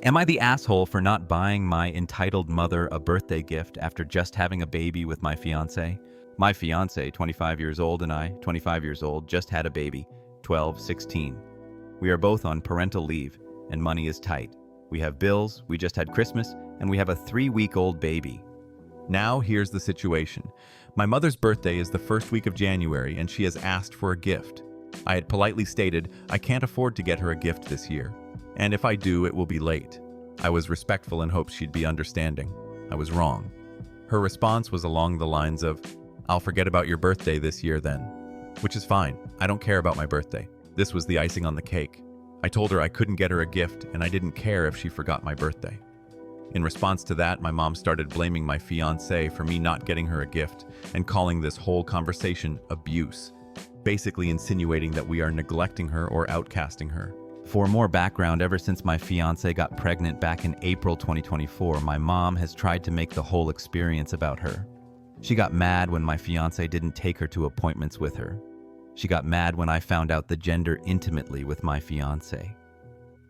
Am I the asshole for not buying my entitled mother a birthday gift after just having a baby with my fiancé? My fiancé, 25 years old, and I, 25 years old, just had a baby, 12, 16. We are both on parental leave, and money is tight. We have bills, we just had Christmas, and we have a 3-week-old baby. Now, here's the situation. My mother's birthday is the first week of January, and she has asked for a gift. I had politely stated I can't afford to get her a gift this year, and if I do, it will be late. I was respectful and hoped she'd be understanding. I was wrong. Her response was along the lines of, "I'll forget about your birthday this year then." Which is fine. I don't care about my birthday. This was the icing on the cake. I told her I couldn't get her a gift, and I didn't care if she forgot my birthday. In response to that, my mom started blaming my fiancé for me not getting her a gift and calling this whole conversation abuse, basically insinuating that we are neglecting her or outcasting her. For more background, ever since my fiancé got pregnant back in April 2024, my mom has tried to make the whole experience about her. She got mad when my fiancé didn't take her to appointments with her. She got mad when I found out the gender intimately with my fiancé.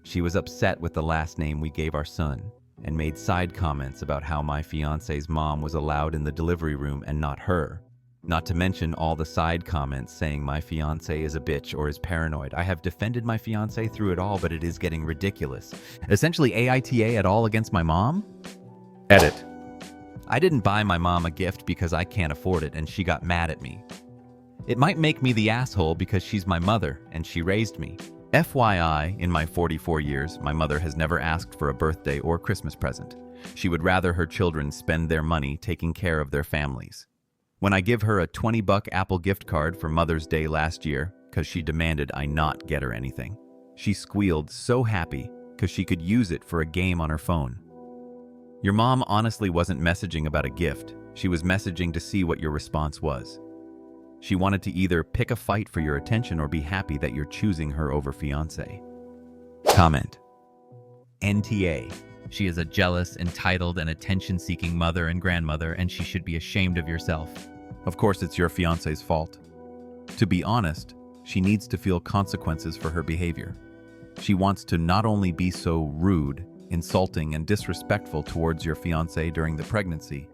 She was upset with the last name we gave our son and made side comments about how my fiancé's mom was allowed in the delivery room and not her. Not to mention all the side comments saying my fiancé is a bitch or is paranoid. I have defended my fiancé through it all, but it is getting ridiculous. Essentially AITA at all against my mom? Edit. I didn't buy my mom a gift because I can't afford it and she got mad at me. It might make me the asshole because she's my mother and she raised me. FYI, in my 44 years, my mother has never asked for a birthday or Christmas present. She would rather her children spend their money taking care of their families. When I give her a $20 Apple gift card for Mother's Day last year, because she demanded I not get her anything, she squealed so happy because she could use it for a game on her phone. Your mom honestly wasn't messaging about a gift. She was messaging to see what your response was. She wanted to either pick a fight for your attention or be happy that you're choosing her over fiancé. Comment. NTA. She is a jealous, entitled, and attention-seeking mother and grandmother, and she should be ashamed of yourself. Of course, it's your fiancé's fault. To be honest, she needs to feel consequences for her behavior. She wants to not only be so rude, insulting, and disrespectful towards your fiancé during the pregnancy,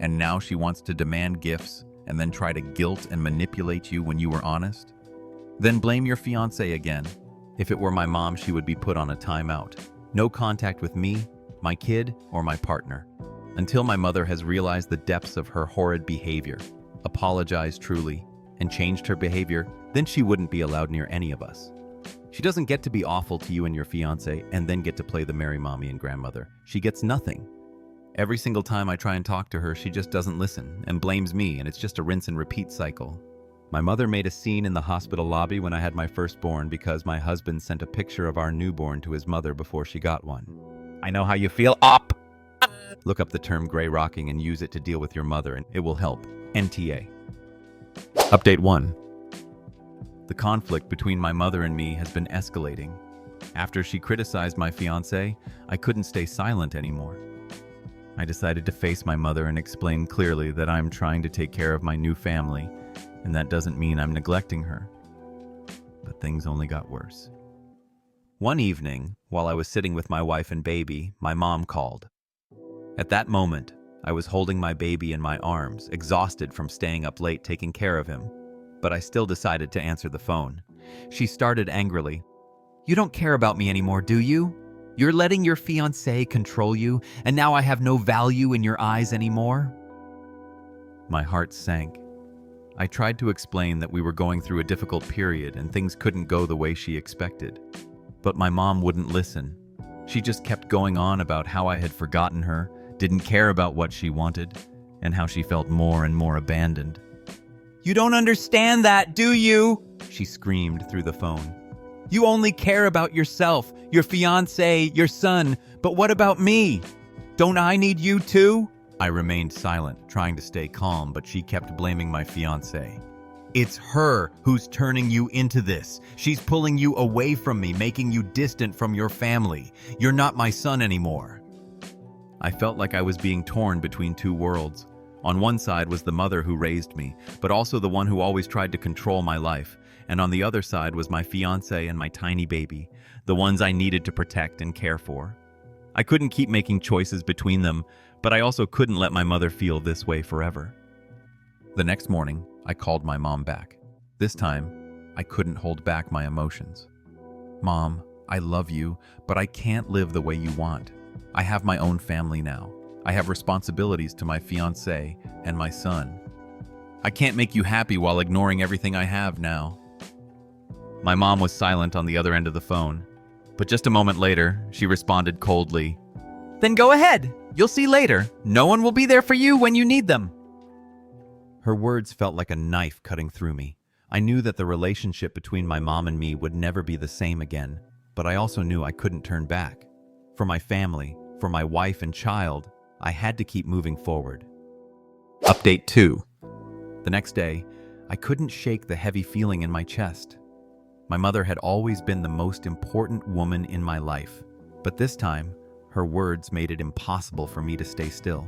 and now she wants to demand gifts and then try to guilt and manipulate you when you were honest? Then blame your fiancé again. If it were my mom, she would be put on a timeout. No contact with me, my kid, or my partner, until my mother has realized the depths of her horrid behavior, apologized truly, and changed her behavior, then she wouldn't be allowed near any of us. She doesn't get to be awful to you and your fiancé and then get to play the merry mommy and grandmother. She gets nothing. Every single time I try and talk to her, she just doesn't listen and blames me, and it's just a rinse and repeat cycle. My mother made a scene in the hospital lobby when I had my firstborn because my husband sent a picture of our newborn to his mother before she got one. I know how you feel. Up! Look up the term gray rocking and use it to deal with your mother, and it will help. NTA. Update 1. The conflict between my mother and me has been escalating. After she criticized my fiancé, I couldn't stay silent anymore. I decided to face my mother and explain clearly that I'm trying to take care of my new family, and that doesn't mean I'm neglecting her. But things only got worse. One evening, while I was sitting with my wife and baby, my mom called. At that moment, I was holding my baby in my arms, exhausted from staying up late taking care of him, but I still decided to answer the phone. She started angrily. "You don't care about me anymore, do you? You're letting your fiancé control you, and now I have no value in your eyes anymore?" My heart sank. I tried to explain that we were going through a difficult period and things couldn't go the way she expected. But my mom wouldn't listen. She just kept going on about how I had forgotten her, didn't care about what she wanted, and how she felt more and more abandoned. "You don't understand that, do you?" she screamed through the phone. "You only care about yourself, your fiancé, your son, but what about me? Don't I need you too?" I remained silent, trying to stay calm, but she kept blaming my fiancé. "It's her who's turning you into this. She's pulling you away from me, making you distant from your family. You're not my son anymore." I felt like I was being torn between two worlds. On one side was the mother who raised me, but also the one who always tried to control my life. And on the other side was my fiancé and my tiny baby, the ones I needed to protect and care for. I couldn't keep making choices between them, but I also couldn't let my mother feel this way forever. The next morning, I called my mom back. This time, I couldn't hold back my emotions. Mom, I love you, but I can't live the way you want. I have my own family now. I have responsibilities to my fiancé and my son. I can't make you happy while ignoring everything I have now. My mom was silent on the other end of the phone, but just a moment later, she responded coldly, "Then go ahead. You'll see later. No one will be there for you when you need them." Her words felt like a knife cutting through me. I knew that the relationship between my mom and me would never be the same again, but I also knew I couldn't turn back. For my family, for my wife and child, I had to keep moving forward. Update 2. The next day, I couldn't shake the heavy feeling in my chest. My mother had always been the most important woman in my life, but this time, her words made it impossible for me to stay still.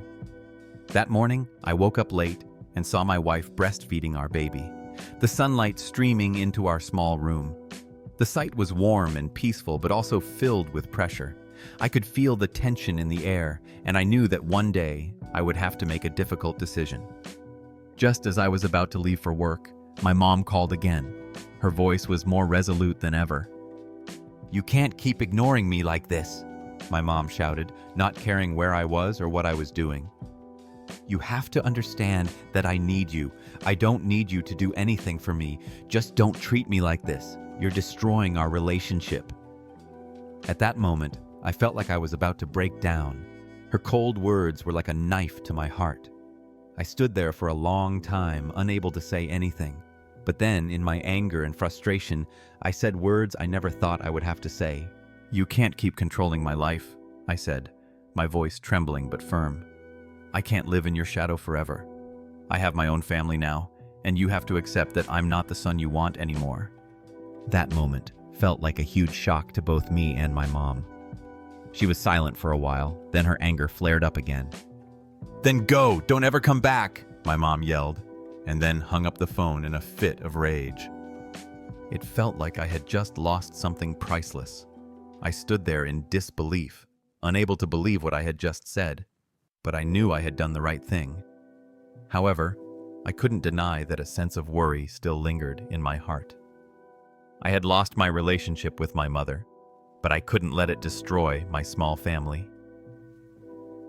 That morning, I woke up late and saw my wife breastfeeding our baby, the sunlight streaming into our small room. The sight was warm and peaceful, but also filled with pressure. I could feel the tension in the air, and I knew that one day I would have to make a difficult decision. Just as I was about to leave for work, my mom called again. Her voice was more resolute than ever. "You can't keep ignoring me like this," my mom shouted, not caring where I was or what I was doing. "You have to understand that I need you. I don't need you to do anything for me. Just don't treat me like this. You're destroying our relationship." At that moment, I felt like I was about to break down. Her cold words were like a knife to my heart. I stood there for a long time, unable to say anything. But then, in my anger and frustration, I said words I never thought I would have to say. "You can't keep controlling my life," I said, my voice trembling but firm. "I can't live in your shadow forever. I have my own family now, and you have to accept that I'm not the son you want anymore." That moment felt like a huge shock to both me and my mom. She was silent for a while, then her anger flared up again. "Then go! Don't ever come back!" my mom yelled, and then hung up the phone in a fit of rage. It felt like I had just lost something priceless. I stood there in disbelief, unable to believe what I had just said, but I knew I had done the right thing. However, I couldn't deny that a sense of worry still lingered in my heart. I had lost my relationship with my mother, but I couldn't let it destroy my small family.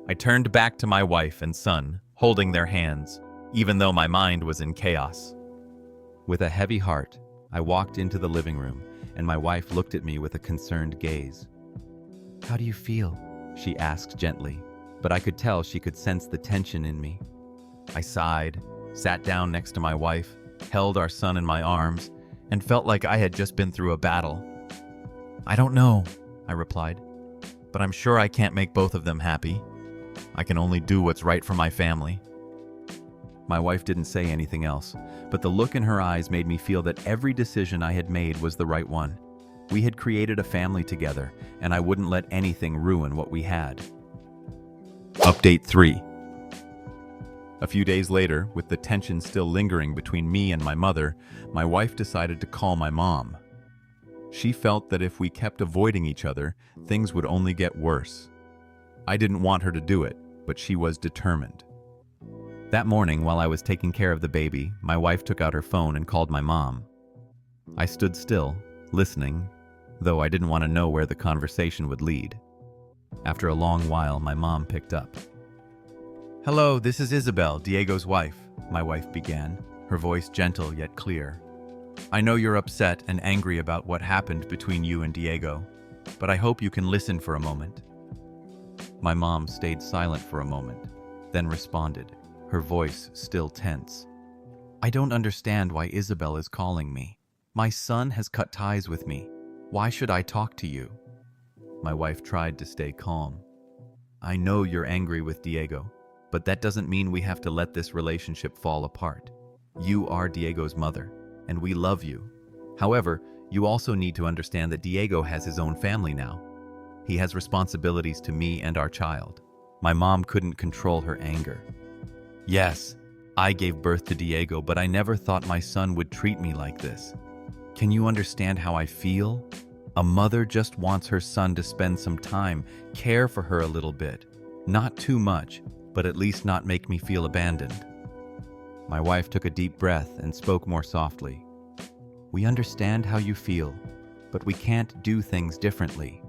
I turned back to my wife and son, holding their hands, even though my mind was in chaos. With a heavy heart, I walked into the living room, and my wife looked at me with a concerned gaze. "How do you feel?" she asked gently, but I could tell she could sense the tension in me. I sighed, sat down next to my wife, held our son in my arms, and felt like I had just been through a battle. "I don't know," I replied, "but I'm sure I can't make both of them happy. I can only do what's right for my family." My wife didn't say anything else, but the look in her eyes made me feel that every decision I had made was the right one. We had created a family together, and I wouldn't let anything ruin what we had. Update 3. A few days later, with the tension still lingering between me and my mother, my wife decided to call my mom. She felt that if we kept avoiding each other, things would only get worse. I didn't want her to do it, but she was determined. That morning, while I was taking care of the baby, my wife took out her phone and called my mom. I stood still, listening, though I didn't want to know where the conversation would lead. After a long while, my mom picked up. "Hello, this is Isabel, Diego's wife," my wife began, her voice gentle yet clear. "I know you're upset and angry about what happened between you and Diego, but I hope you can listen for a moment." My mom stayed silent for a moment, then responded, her voice still tense. "I don't understand why Isabel is calling me. My son has cut ties with me. Why should I talk to you?" My wife tried to stay calm. "I know you're angry with Diego, but that doesn't mean we have to let this relationship fall apart. You are Diego's mother, and we love you. However, you also need to understand that Diego has his own family now. He has responsibilities to me and our child." My mom couldn't control her anger. "Yes, I gave birth to Diego, but I never thought my son would treat me like this. Can you understand how I feel? A mother just wants her son to spend some time, care for her a little bit. Not too much, but at least not make me feel abandoned. My wife took a deep breath and spoke more softly. We understand how you feel, but we can't do things differently.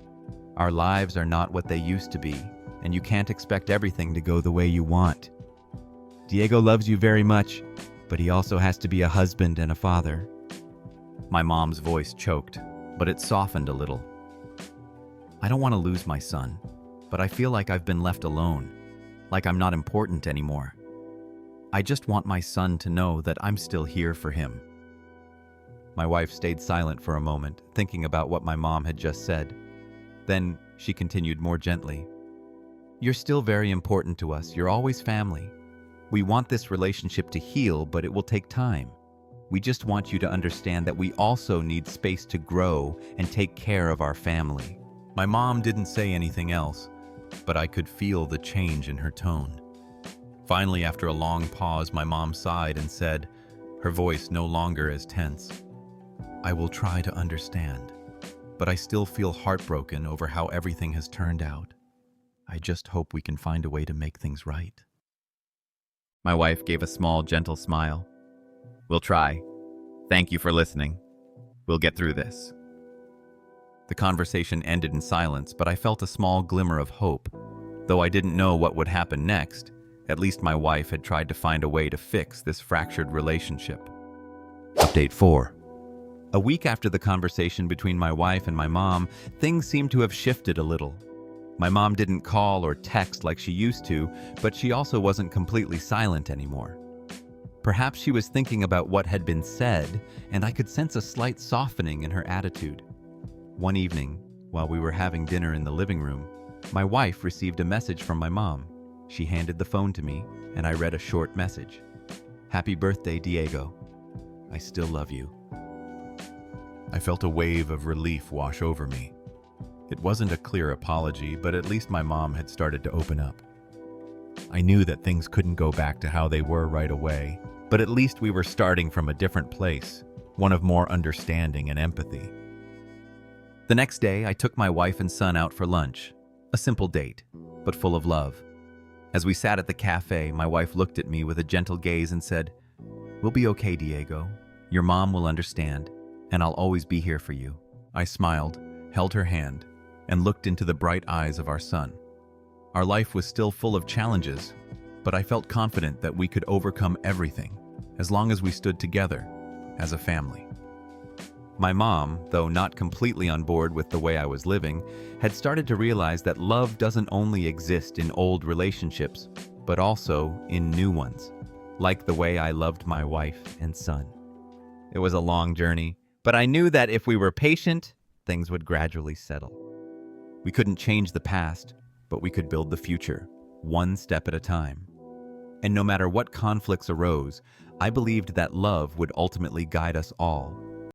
Our lives are not what they used to be, and you can't expect everything to go the way you want. Diego loves you very much, but he also has to be a husband and a father. My mom's voice choked, but it softened a little. I don't want to lose my son, but I feel like I've been left alone, like I'm not important anymore. I just want my son to know that I'm still here for him. My wife stayed silent for a moment, thinking about what my mom had just said. Then she continued more gently. You're still very important to us. You're always family. We want this relationship to heal, but it will take time. We just want you to understand that we also need space to grow and take care of our family. My mom didn't say anything else, but I could feel the change in her tone. Finally, after a long pause, my mom sighed and said, her voice no longer as tense, I will try to understand, but I still feel heartbroken over how everything has turned out. I just hope we can find a way to make things right. My wife gave a small, gentle smile. We'll try. Thank you for listening. We'll get through this. The conversation ended in silence, but I felt a small glimmer of hope. Though I didn't know what would happen next, at least my wife had tried to find a way to fix this fractured relationship. Update 4. A week after the conversation between my wife and my mom, things seemed to have shifted a little. My mom didn't call or text like she used to, but she also wasn't completely silent anymore. Perhaps she was thinking about what had been said, and I could sense a slight softening in her attitude. One evening, while we were having dinner in the living room, my wife received a message from my mom. She handed the phone to me, and I read a short message. Happy birthday, Diego. I still love you. I felt a wave of relief wash over me. It wasn't a clear apology, but at least my mom had started to open up. I knew that things couldn't go back to how they were right away, but at least we were starting from a different place, one of more understanding and empathy. The next day, I took my wife and son out for lunch. A simple date, but full of love. As we sat at the cafe, my wife looked at me with a gentle gaze and said, We'll be okay, Diego. Your mom will understand, and I'll always be here for you. I smiled, held her hand, and looked into the bright eyes of our son. Our life was still full of challenges, but I felt confident that we could overcome everything, as long as we stood together, as a family. My mom, though not completely on board with the way I was living, had started to realize that love doesn't only exist in old relationships, but also in new ones, like the way I loved my wife and son. It was a long journey, but I knew that if we were patient, things would gradually settle. We couldn't change the past, but we could build the future, one step at a time. And no matter what conflicts arose, I believed that love would ultimately guide us all,